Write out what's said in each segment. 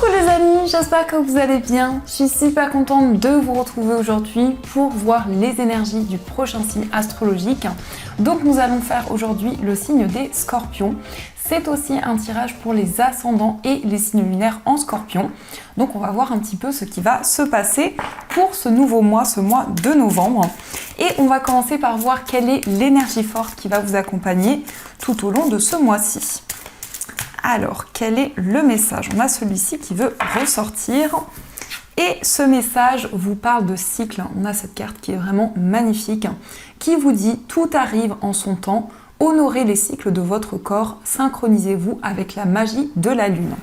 Coucou les amis, j'espère que vous allez bien. Je suis super contente de vous retrouver aujourd'hui pour voir les énergies du prochain signe astrologique. Donc nous allons faire aujourd'hui le signe des Scorpions. C'est aussi un tirage pour les ascendants et les signes lunaires en Scorpion. Donc on va voir un petit peu ce qui va se passer pour ce nouveau mois, ce mois de novembre. Et on va commencer par voir quelle est l'énergie forte qui va vous accompagner tout au long de ce mois-ci. Alors, quel est le message? On a celui-ci qui veut ressortir. Et ce message vous parle de cycle. On a cette carte qui est vraiment magnifique, qui vous dit « Tout arrive en son temps ». Honorez les cycles de votre corps, synchronisez-vous avec la magie de la lune.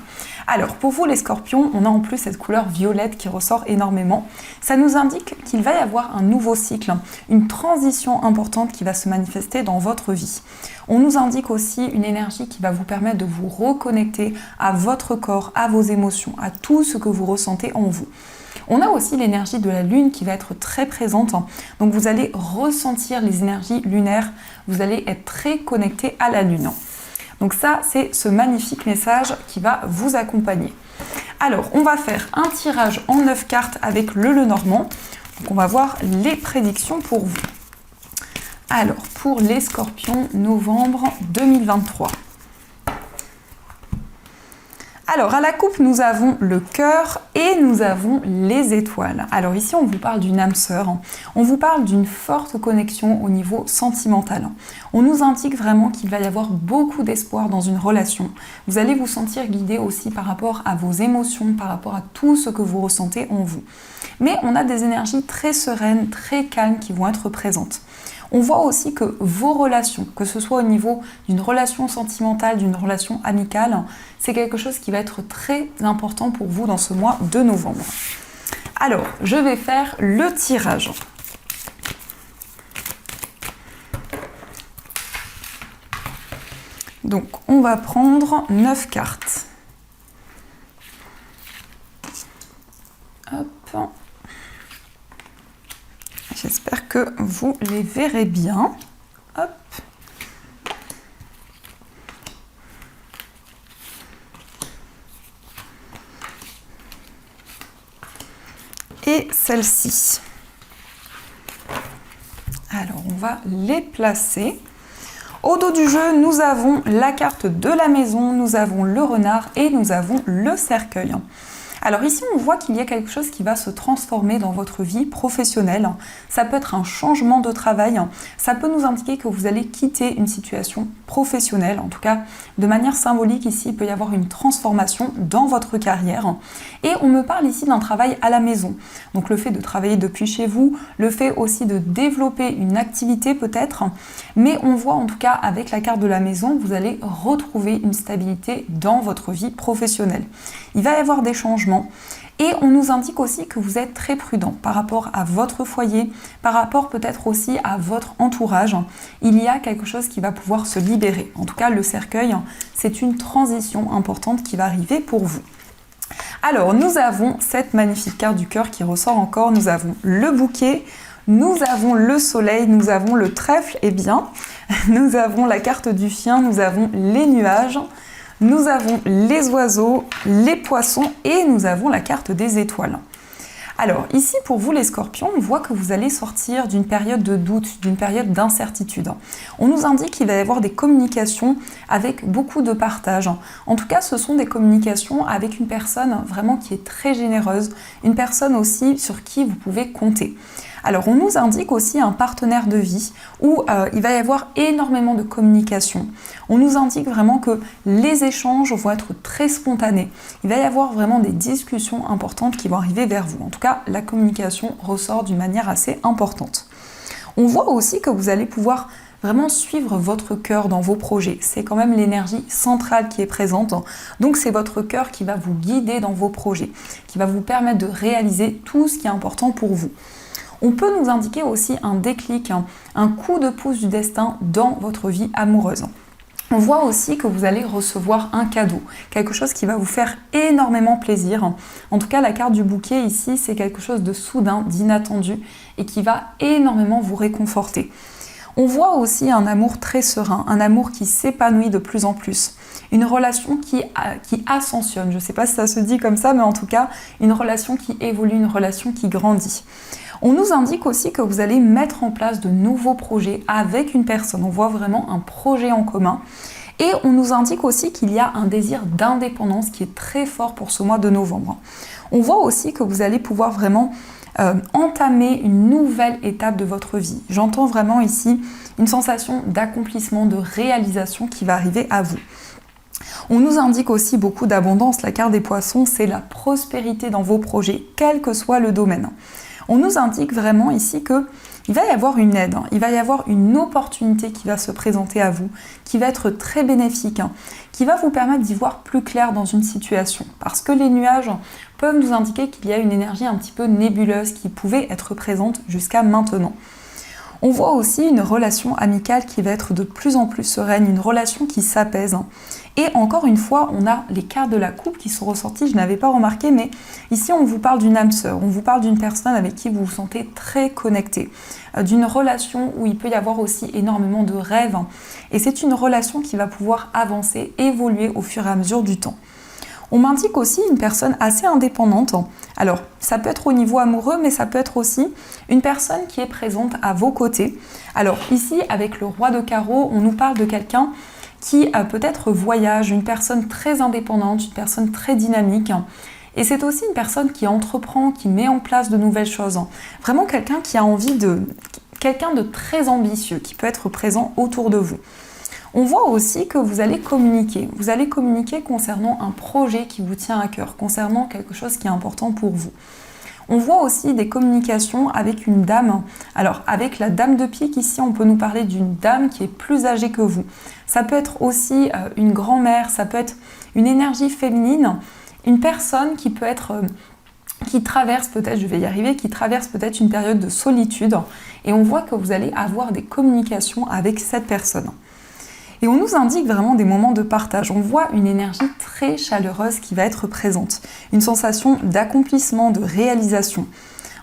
Alors pour vous les scorpions, on a en plus cette couleur violette qui ressort énormément. Ça nous indique qu'il va y avoir un nouveau cycle, une transition importante qui va se manifester dans votre vie. On nous indique aussi une énergie qui va vous permettre de vous reconnecter à votre corps, à vos émotions, à tout ce que vous ressentez en vous. On a aussi l'énergie de la lune qui va être très présente, donc vous allez ressentir les énergies lunaires, vous allez être très connecté à la lune. Donc ça, c'est ce magnifique message qui va vous accompagner. Alors, on va faire un tirage en 9 cartes avec le Lenormand. Donc on va voir les prédictions pour vous. Alors, pour les Scorpions, novembre 2023. Alors, à la coupe, nous avons le cœur et nous avons les étoiles. Alors ici, on vous parle d'une âme sœur. On vous parle d'une forte connexion au niveau sentimental. On nous indique vraiment qu'il va y avoir beaucoup d'espoir dans une relation. Vous allez vous sentir guidé aussi par rapport à vos émotions, par rapport à tout ce que vous ressentez en vous. Mais on a des énergies très sereines, très calmes qui vont être présentes. On voit aussi que vos relations, que ce soit au niveau d'une relation sentimentale, d'une relation amicale, c'est quelque chose qui va être très important pour vous dans ce mois de novembre. Alors, je vais faire le tirage. Donc, on va prendre 9 cartes. Hop. J'espère que vous les verrez bien. Hop. Et celle-ci. Alors, on va les placer. Au dos du jeu, nous avons la carte de la maison, nous avons le renard et nous avons le cercueil. Alors ici, on voit qu'il y a quelque chose qui va se transformer dans votre vie professionnelle. Ça peut être un changement de travail. Ça peut nous indiquer que vous allez quitter une situation professionnelle. En tout cas, de manière symbolique, ici, il peut y avoir une transformation dans votre carrière. Et on me parle ici d'un travail à la maison. Donc le fait de travailler depuis chez vous, le fait aussi de développer une activité peut-être. Mais on voit en tout cas avec la carte de la maison, vous allez retrouver une stabilité dans votre vie professionnelle. Il va y avoir des changements. Et on nous indique aussi que vous êtes très prudent par rapport à votre foyer, par rapport peut-être aussi à votre entourage. Il y a quelque chose qui va pouvoir se libérer. En tout cas, le cercueil, c'est une transition importante qui va arriver pour vous. Alors, nous avons cette magnifique carte du cœur qui ressort encore. Nous avons le bouquet, nous avons le soleil, nous avons le trèfle, et bien, nous avons la carte du chien, nous avons les nuages, nous avons les oiseaux, les poissons et nous avons la carte des étoiles. Alors ici pour vous les scorpions, on voit que vous allez sortir d'une période de doute, d'une période d'incertitude. On nous indique qu'il va y avoir des communications avec beaucoup de partage. En tout cas, ce sont des communications avec une personne vraiment qui est très généreuse, une personne aussi sur qui vous pouvez compter. Alors on nous indique aussi un partenaire de vie où il va y avoir énormément de communication. On nous indique vraiment que les échanges vont être très spontanés. Il va y avoir vraiment des discussions importantes qui vont arriver vers vous. En tout cas, la communication ressort d'une manière assez importante. On voit aussi que vous allez pouvoir vraiment suivre votre cœur dans vos projets. C'est quand même l'énergie centrale qui est présente. Donc c'est votre cœur qui va vous guider dans vos projets, qui va vous permettre de réaliser tout ce qui est important pour vous. On peut nous indiquer aussi un déclic, un coup de pouce du destin dans votre vie amoureuse. On voit aussi que vous allez recevoir un cadeau, quelque chose qui va vous faire énormément plaisir. En tout cas, la carte du bouquet ici, c'est quelque chose de soudain, d'inattendu et qui va énormément vous réconforter. On voit aussi un amour très serein, un amour qui s'épanouit de plus en plus. Une relation qui ascensionne, je ne sais pas si ça se dit comme ça, mais en tout cas, une relation qui évolue, une relation qui grandit. On nous indique aussi que vous allez mettre en place de nouveaux projets avec une personne. On voit vraiment un projet en commun. Et on nous indique aussi qu'il y a un désir d'indépendance qui est très fort pour ce mois de novembre. On voit aussi que vous allez pouvoir vraiment entamer une nouvelle étape de votre vie. J'entends vraiment ici une sensation d'accomplissement, de réalisation qui va arriver à vous. On nous indique aussi beaucoup d'abondance. La carte des poissons, c'est la prospérité dans vos projets, quel que soit le domaine. On nous indique vraiment ici que il va y avoir une aide, il va y avoir une opportunité qui va se présenter à vous, qui va être très bénéfique, qui va vous permettre d'y voir plus clair dans une situation. Parce que les nuages peuvent nous indiquer qu'il y a une énergie un petit peu nébuleuse qui pouvait être présente jusqu'à maintenant. On voit aussi une relation amicale qui va être de plus en plus sereine, une relation qui s'apaise. Et encore une fois, on a les cartes de la coupe qui sont ressorties, je n'avais pas remarqué, mais ici on vous parle d'une âme sœur, on vous parle d'une personne avec qui vous vous sentez très connecté, d'une relation où il peut y avoir aussi énormément de rêves. Et c'est une relation qui va pouvoir avancer, évoluer au fur et à mesure du temps. On m'indique aussi une personne assez indépendante. Alors, ça peut être au niveau amoureux, mais ça peut être aussi une personne qui est présente à vos côtés. Alors ici, avec le roi de carreau, on nous parle de quelqu'un qui peut-être voyage, une personne très indépendante, une personne très dynamique. Et c'est aussi une personne qui entreprend, qui met en place de nouvelles choses. Vraiment quelqu'un qui a envie quelqu'un de très ambitieux, qui peut être présent autour de vous. On voit aussi que vous allez communiquer. Vous allez communiquer concernant un projet qui vous tient à cœur, concernant quelque chose qui est important pour vous. On voit aussi des communications avec une dame. Alors, avec la dame de pique, ici, on peut nous parler d'une dame qui est plus âgée que vous. Ça peut être aussi une grand-mère, ça peut être une énergie féminine, une personne qui peut être... qui traverse peut-être, je vais y arriver, qui traverse peut-être une période de solitude. Et on voit que vous allez avoir des communications avec cette personne. Et on nous indique vraiment des moments de partage. On voit une énergie très chaleureuse qui va être présente. Une sensation d'accomplissement, de réalisation.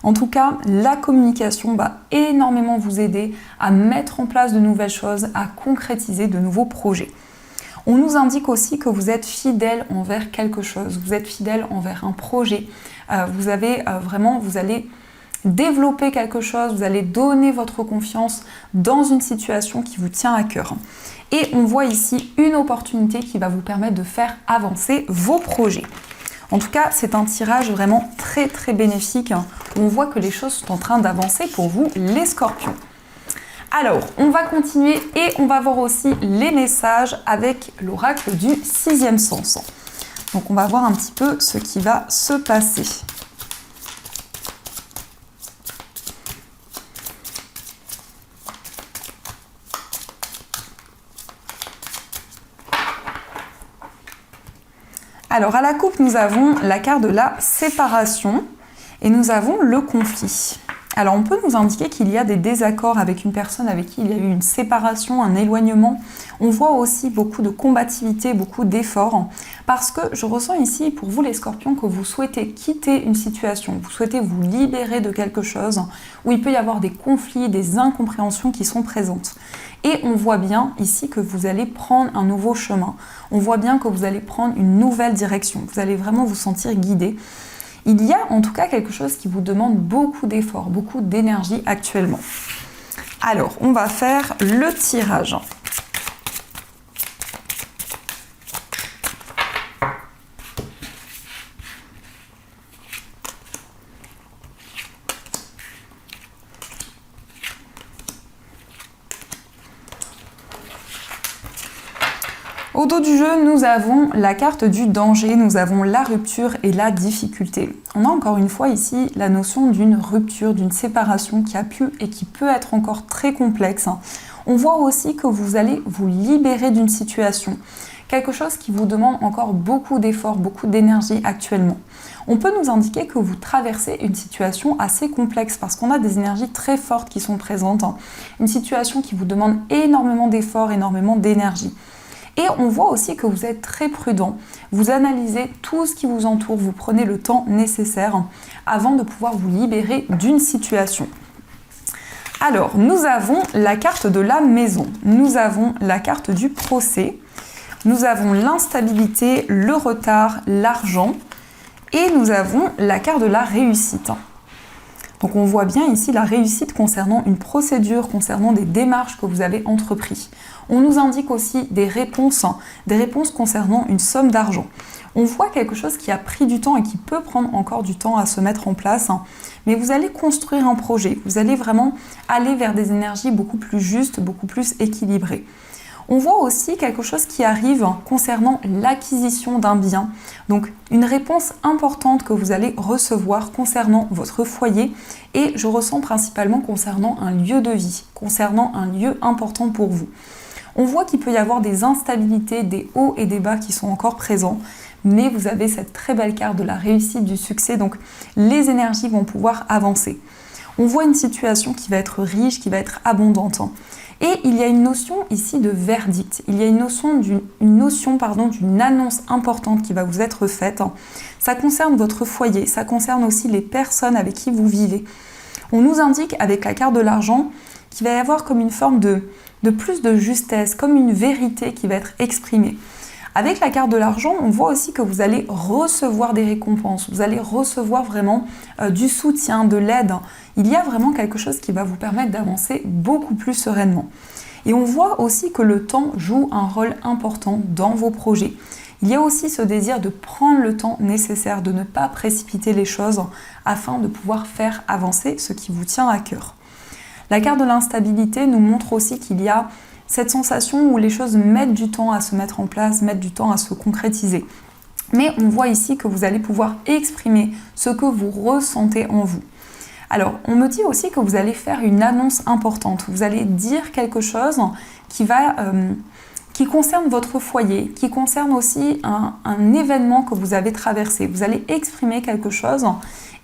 En tout cas, la communication va énormément vous aider à mettre en place de nouvelles choses, à concrétiser de nouveaux projets. On nous indique aussi que vous êtes fidèle envers quelque chose. Vous êtes fidèle envers un projet. Vous allez développer quelque chose, vous allez donner votre confiance dans une situation qui vous tient à cœur. Et on voit ici une opportunité qui va vous permettre de faire avancer vos projets. En tout cas, c'est un tirage vraiment très très bénéfique. On voit que les choses sont en train d'avancer pour vous, les scorpions. Alors, on va continuer et on va voir aussi les messages avec l'oracle du 6e sens. Donc on va voir un petit peu ce qui va se passer. Alors à la coupe, nous avons la carte de la séparation et nous avons le conflit. Alors on peut nous indiquer qu'il y a des désaccords avec une personne avec qui il y a eu une séparation, un éloignement. On voit aussi beaucoup de combativité, beaucoup d'efforts. Parce que je ressens ici, pour vous les scorpions, que vous souhaitez quitter une situation, vous souhaitez vous libérer de quelque chose où il peut y avoir des conflits, des incompréhensions qui sont présentes. Et on voit bien ici que vous allez prendre un nouveau chemin. On voit bien que vous allez prendre une nouvelle direction. Vous allez vraiment vous sentir guidé. Il y a en tout cas quelque chose qui vous demande beaucoup d'efforts, beaucoup d'énergie actuellement. Alors, on va faire le tirage. Au dos du jeu, nous avons la carte du danger, nous avons la rupture et la difficulté. On a encore une fois ici la notion d'une rupture, d'une séparation qui a pu et qui peut être encore très complexe. On voit aussi que vous allez vous libérer d'une situation, quelque chose qui vous demande encore beaucoup d'efforts, beaucoup d'énergie actuellement. On peut nous indiquer que vous traversez une situation assez complexe parce qu'on a des énergies très fortes qui sont présentes. Une situation qui vous demande énormément d'efforts, énormément d'énergie. Et on voit aussi que vous êtes très prudent. Vous analysez tout ce qui vous entoure, vous prenez le temps nécessaire avant de pouvoir vous libérer d'une situation. Alors, nous avons la carte de la maison, nous avons la carte du procès, nous avons l'instabilité, le retard, l'argent et nous avons la carte de la réussite. Donc on voit bien ici la réussite concernant une procédure, concernant des démarches que vous avez entreprises. On nous indique aussi des réponses concernant une somme d'argent. On voit quelque chose qui a pris du temps et qui peut prendre encore du temps à se mettre en place, mais vous allez construire un projet, vous allez vraiment aller vers des énergies beaucoup plus justes, beaucoup plus équilibrées. On voit aussi quelque chose qui arrive concernant l'acquisition d'un bien. Donc une réponse importante que vous allez recevoir concernant votre foyer et je ressens principalement concernant un lieu de vie, concernant un lieu important pour vous. On voit qu'il peut y avoir des instabilités, des hauts et des bas qui sont encore présents, mais vous avez cette très belle carte de la réussite, du succès, donc les énergies vont pouvoir avancer. On voit une situation qui va être riche, qui va être abondante. Et il y a une notion ici de verdict, il y a une notion d'une annonce importante qui va vous être faite. Ça concerne votre foyer, ça concerne aussi les personnes avec qui vous vivez. On nous indique avec la carte de l'argent qu'il va y avoir comme une forme de plus de justesse, comme une vérité qui va être exprimée. Avec la carte de l'argent, on voit aussi que vous allez recevoir des récompenses, vous allez recevoir vraiment du soutien, de l'aide. Il y a vraiment quelque chose qui va vous permettre d'avancer beaucoup plus sereinement. Et on voit aussi que le temps joue un rôle important dans vos projets. Il y a aussi ce désir de prendre le temps nécessaire, de ne pas précipiter les choses afin de pouvoir faire avancer ce qui vous tient à cœur. La carte de l'instabilité nous montre aussi qu'il y a cette sensation où les choses mettent du temps à se mettre en place, mettent du temps à se concrétiser. Mais on voit ici que vous allez pouvoir exprimer ce que vous ressentez en vous. Alors, on me dit aussi que vous allez faire une annonce importante. Vous allez dire quelque chose qui concerne votre foyer, qui concerne aussi un événement que vous avez traversé. Vous allez exprimer quelque chose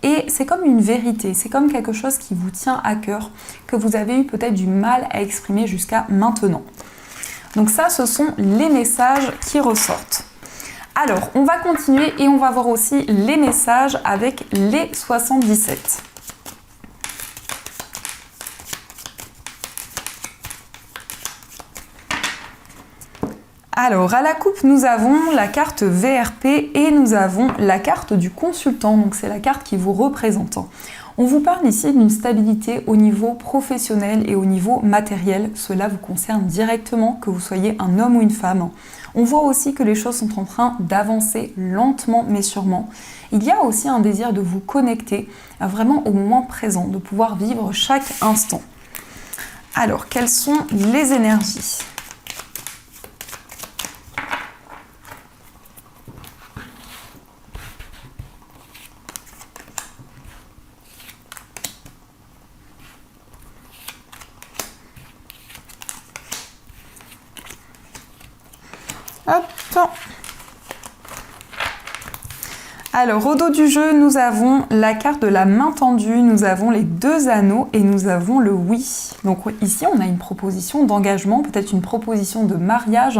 et c'est comme une vérité, c'est comme quelque chose qui vous tient à cœur, que vous avez eu peut-être du mal à exprimer jusqu'à maintenant. Donc ça, ce sont les messages qui ressortent. Alors, on va continuer et on va voir aussi les messages avec les 77. Alors, à la coupe, nous avons la carte VRP et nous avons la carte du consultant, donc c'est la carte qui vous représente. On vous parle ici d'une stabilité au niveau professionnel et au niveau matériel. Cela vous concerne directement, que vous soyez un homme ou une femme. On voit aussi que les choses sont en train d'avancer lentement mais sûrement. Il y a aussi un désir de vous connecter vraiment au moment présent, de pouvoir vivre chaque instant. Alors, quelles sont les énergies ? Hop. Alors, au dos du jeu, nous avons la carte de la main tendue, nous avons les 2 anneaux et nous avons le oui. Donc ici, on a une proposition d'engagement, peut-être une proposition de mariage.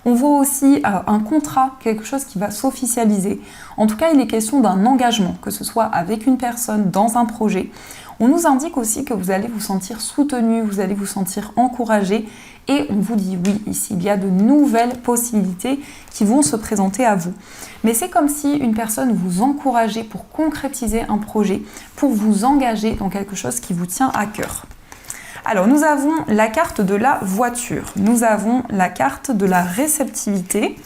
On voit aussi un contrat, quelque chose qui va s'officialiser. En tout cas, il est question d'un engagement, que ce soit avec une personne, dans un projet. On nous indique aussi que vous allez vous sentir soutenu, vous allez vous sentir encouragé et on vous dit oui, ici il y a de nouvelles possibilités qui vont se présenter à vous. Mais c'est comme si une personne vous encourageait pour concrétiser un projet, pour vous engager dans quelque chose qui vous tient à cœur. Alors nous avons la carte de la voiture, nous avons la carte de la réceptivité,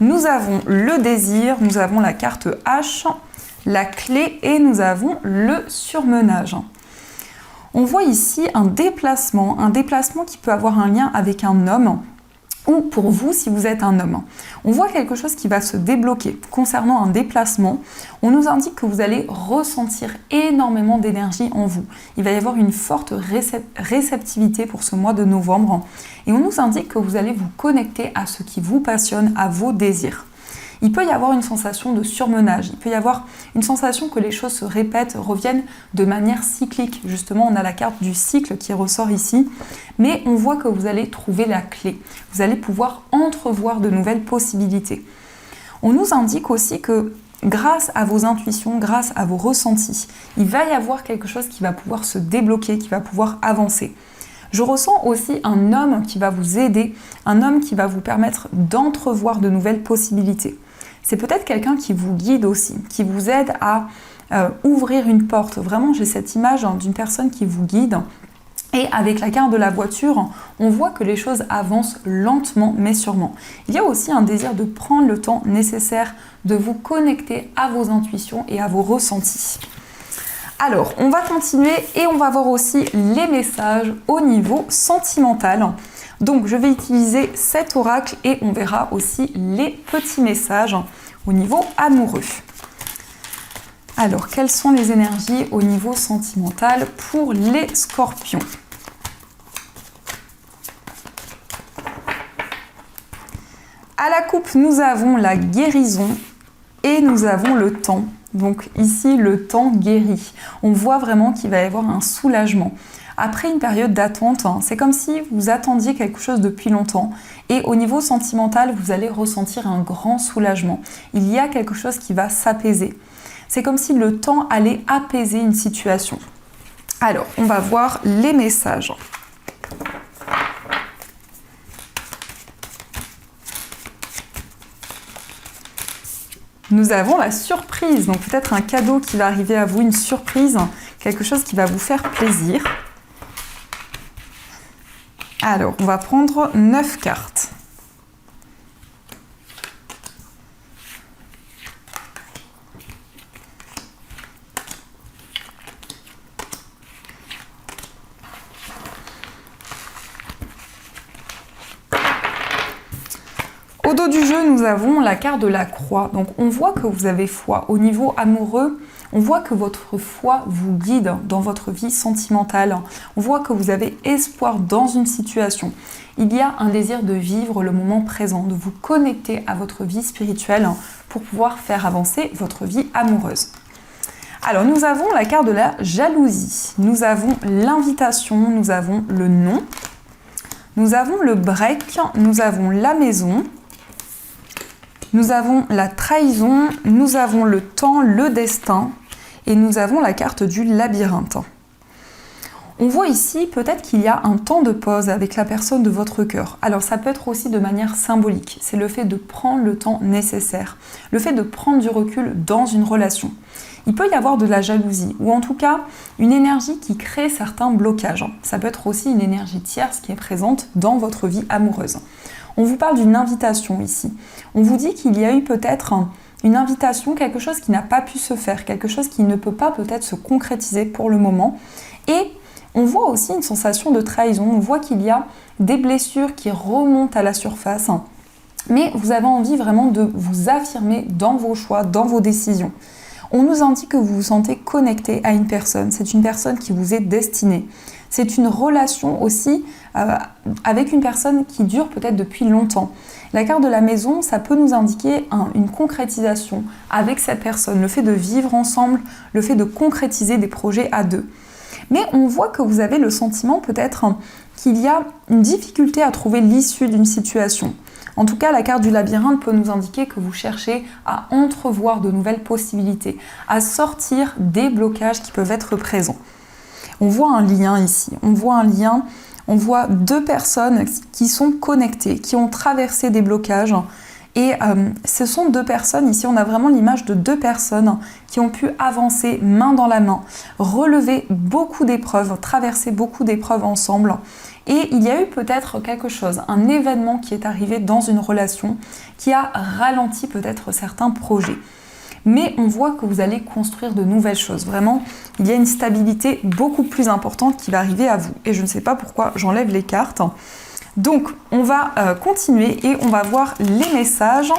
nous avons le désir, nous avons la carte H, la clé et nous avons le surmenage. On voit ici un déplacement qui peut avoir un lien avec un homme ou pour vous si vous êtes un homme. On voit quelque chose qui va se débloquer. Concernant un déplacement, on nous indique que vous allez ressentir énormément d'énergie en vous. Il va y avoir une forte réceptivité pour ce mois de novembre et on nous indique que vous allez vous connecter à ce qui vous passionne, à vos désirs. Il peut y avoir une sensation de surmenage, il peut y avoir une sensation que les choses se répètent, reviennent de manière cyclique. Justement, on a la carte du cycle qui ressort ici, mais on voit que vous allez trouver la clé. Vous allez pouvoir entrevoir de nouvelles possibilités. On nous indique aussi que grâce à vos intuitions, grâce à vos ressentis, il va y avoir quelque chose qui va pouvoir se débloquer, qui va pouvoir avancer. Je ressens aussi un homme qui va vous aider, un homme qui va vous permettre d'entrevoir de nouvelles possibilités. C'est peut-être quelqu'un qui vous guide aussi, qui vous aide à ouvrir une porte. Vraiment, j'ai cette image d'une personne qui vous guide. Et avec la carte de la voiture, on voit que les choses avancent lentement mais sûrement. Il y a aussi un désir de prendre le temps nécessaire de vous connecter à vos intuitions et à vos ressentis. Alors, on va continuer et on va voir aussi les messages au niveau sentimental. Donc, je vais utiliser cet oracle et on verra aussi les petits messages au niveau amoureux. Alors, quelles sont les énergies au niveau sentimental pour les scorpions ? À la coupe, nous avons la guérison et nous avons le temps. Donc ici, le temps guérit. On voit vraiment qu'il va y avoir un soulagement. Après une période d'attente, c'est comme si vous attendiez quelque chose depuis longtemps et au niveau sentimental, vous allez ressentir un grand soulagement. Il y a quelque chose qui va s'apaiser. C'est comme si le temps allait apaiser une situation. Alors, on va voir les messages. Nous avons la surprise, donc peut-être un cadeau qui va arriver à vous, une surprise, quelque chose qui va vous faire plaisir. Alors, on va prendre 9 cartes. Au dos du jeu, nous avons la carte de la croix. Donc on voit que vous avez foi. Au niveau amoureux, on voit que votre foi vous guide dans votre vie sentimentale. On voit que vous avez espoir dans une situation. Il y a un désir de vivre le moment présent, de vous connecter à votre vie spirituelle pour pouvoir faire avancer votre vie amoureuse. Alors nous avons la carte de la jalousie. Nous avons l'invitation, nous avons le non. Nous avons le break, nous avons la maison. Nous avons la trahison, nous avons le temps, le destin et nous avons la carte du labyrinthe. On voit ici peut-être qu'il y a un temps de pause avec la personne de votre cœur. Alors ça peut être aussi de manière symbolique. C'est le fait de prendre le temps nécessaire, le fait de prendre du recul dans une relation. Il peut y avoir de la jalousie ou en tout cas une énergie qui crée certains blocages. Ça peut être aussi une énergie tierce qui est présente dans votre vie amoureuse. On vous parle d'une invitation ici. On vous dit qu'il y a eu peut-être une invitation, quelque chose qui n'a pas pu se faire, quelque chose qui ne peut pas peut-être se concrétiser pour le moment. Et on voit aussi une sensation de trahison. On voit qu'il y a des blessures qui remontent à la surface. Mais vous avez envie vraiment de vous affirmer dans vos choix, dans vos décisions. On nous indique que vous vous sentez connecté à une personne. C'est une personne qui vous est destinée. C'est une relation aussi avec une personne qui dure peut-être depuis longtemps. La carte de la maison, ça peut nous indiquer une concrétisation avec cette personne, le fait de vivre ensemble, le fait de concrétiser des projets à deux. Mais on voit que vous avez le sentiment peut-être qu'il y a une difficulté à trouver l'issue d'une situation. En tout cas, la carte du labyrinthe peut nous indiquer que vous cherchez à entrevoir de nouvelles possibilités, à sortir des blocages qui peuvent être présents. On voit un lien ici, on voit deux personnes qui sont connectées, qui ont traversé des blocages. Et ce sont deux personnes, ici on a vraiment l'image de deux personnes qui ont pu avancer main dans la main, relever beaucoup d'épreuves, traverser beaucoup d'épreuves ensemble. Et il y a eu peut-être quelque chose, un événement qui est arrivé dans une relation qui a ralenti peut-être certains projets. Mais on voit que vous allez construire de nouvelles choses. Vraiment, il y a une stabilité beaucoup plus importante qui va arriver à vous. Et je ne sais pas pourquoi j'enlève les cartes. Donc, on va continuer et on va voir les messages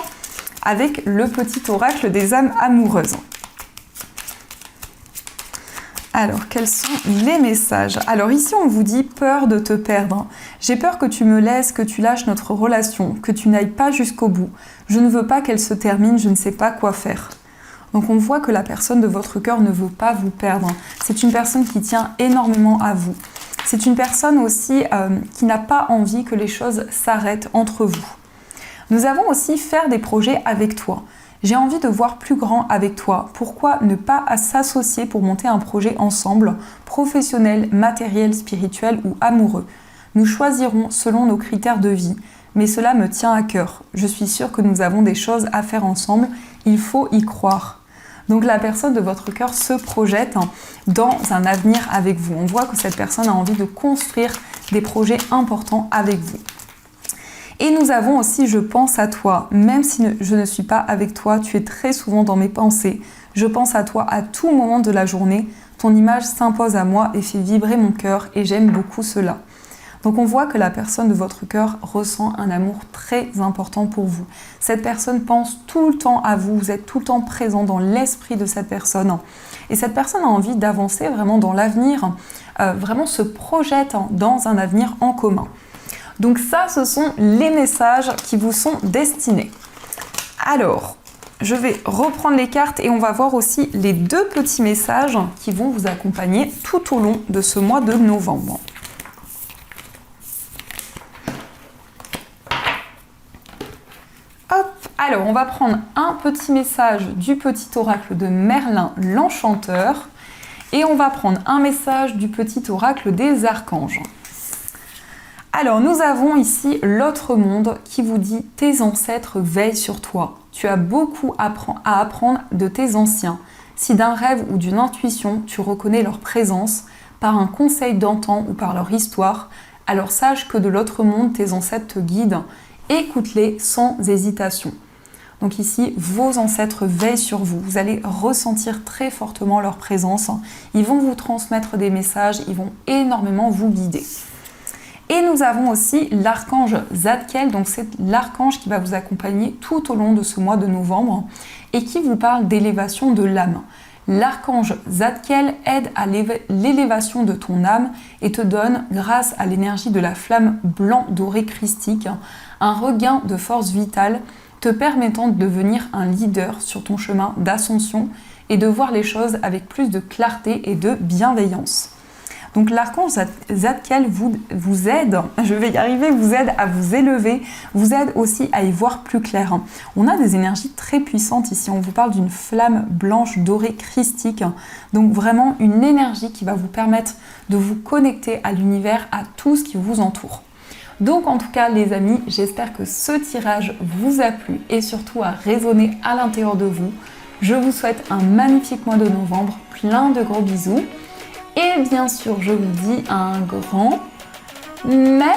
avec le petit oracle des âmes amoureuses. Alors, quels sont les messages? Alors ici, on vous dit peur de te perdre. J'ai peur que tu me laisses, que tu lâches notre relation, que tu n'ailles pas jusqu'au bout. Je ne veux pas qu'elle se termine, je ne sais pas quoi faire. Donc on voit que la personne de votre cœur ne veut pas vous perdre. C'est une personne qui tient énormément à vous. C'est une personne aussi qui n'a pas envie que les choses s'arrêtent entre vous. Nous avons aussi faire des projets avec toi. J'ai envie de voir plus grand avec toi. Pourquoi ne pas s'associer pour monter un projet ensemble, professionnel, matériel, spirituel ou amoureux? Nous choisirons selon nos critères de vie, mais cela me tient à cœur. Je suis sûre que nous avons des choses à faire ensemble. Il faut y croire. Donc la personne de votre cœur se projette dans un avenir avec vous. On voit que cette personne a envie de construire des projets importants avec vous. Et nous avons aussi « Je pense à toi ». Même si je ne suis pas avec toi, tu es très souvent dans mes pensées. Je pense à toi à tout moment de la journée. Ton image s'impose à moi et fait vibrer mon cœur et j'aime beaucoup cela. Donc on voit que la personne de votre cœur ressent un amour très important pour vous. Cette personne pense tout le temps à vous, vous êtes tout le temps présent dans l'esprit de cette personne. Et cette personne a envie d'avancer vraiment dans l'avenir, vraiment se projette dans un avenir en commun. Donc ça, ce sont les messages qui vous sont destinés. Alors, je vais reprendre les cartes et on va voir aussi les 2 petits messages qui vont vous accompagner tout au long de ce mois de novembre. Hop, alors on va prendre un petit message du petit oracle de Merlin l'Enchanteur et on va prendre un message du petit oracle des archanges. Alors nous avons ici l'autre monde qui vous dit « Tes ancêtres veillent sur toi. Tu as beaucoup à apprendre de tes anciens. Si d'un rêve ou d'une intuition, tu reconnais leur présence, par un conseil d'antan ou par leur histoire, alors sache que de l'autre monde, tes ancêtres te guident. Écoute-les sans hésitation. » Donc ici, vos ancêtres veillent sur vous. Vous allez ressentir très fortement leur présence. Ils vont vous transmettre des messages, ils vont énormément vous guider. Et nous avons aussi l'archange Zadkiel, donc c'est l'archange qui va vous accompagner tout au long de ce mois de novembre et qui vous parle d'élévation de l'âme. L'archange Zadkiel aide à l'élévation de ton âme et te donne, grâce à l'énergie de la flamme blanc doré christique, un regain de force vitale te permettant de devenir un leader sur ton chemin d'ascension et de voir les choses avec plus de clarté et de bienveillance. Donc l'archange Zadkiel vous aide, je vais y arriver, vous aide à vous élever, vous aide aussi à y voir plus clair. On a des énergies très puissantes ici, on vous parle d'une flamme blanche dorée christique, donc vraiment une énergie qui va vous permettre de vous connecter à l'univers, à tout ce qui vous entoure. Donc en tout cas les amis, j'espère que ce tirage vous a plu et surtout a résonné à l'intérieur de vous. Je vous souhaite un magnifique mois de novembre, plein de gros bisous. Et bien sûr, je vous dis un grand merci.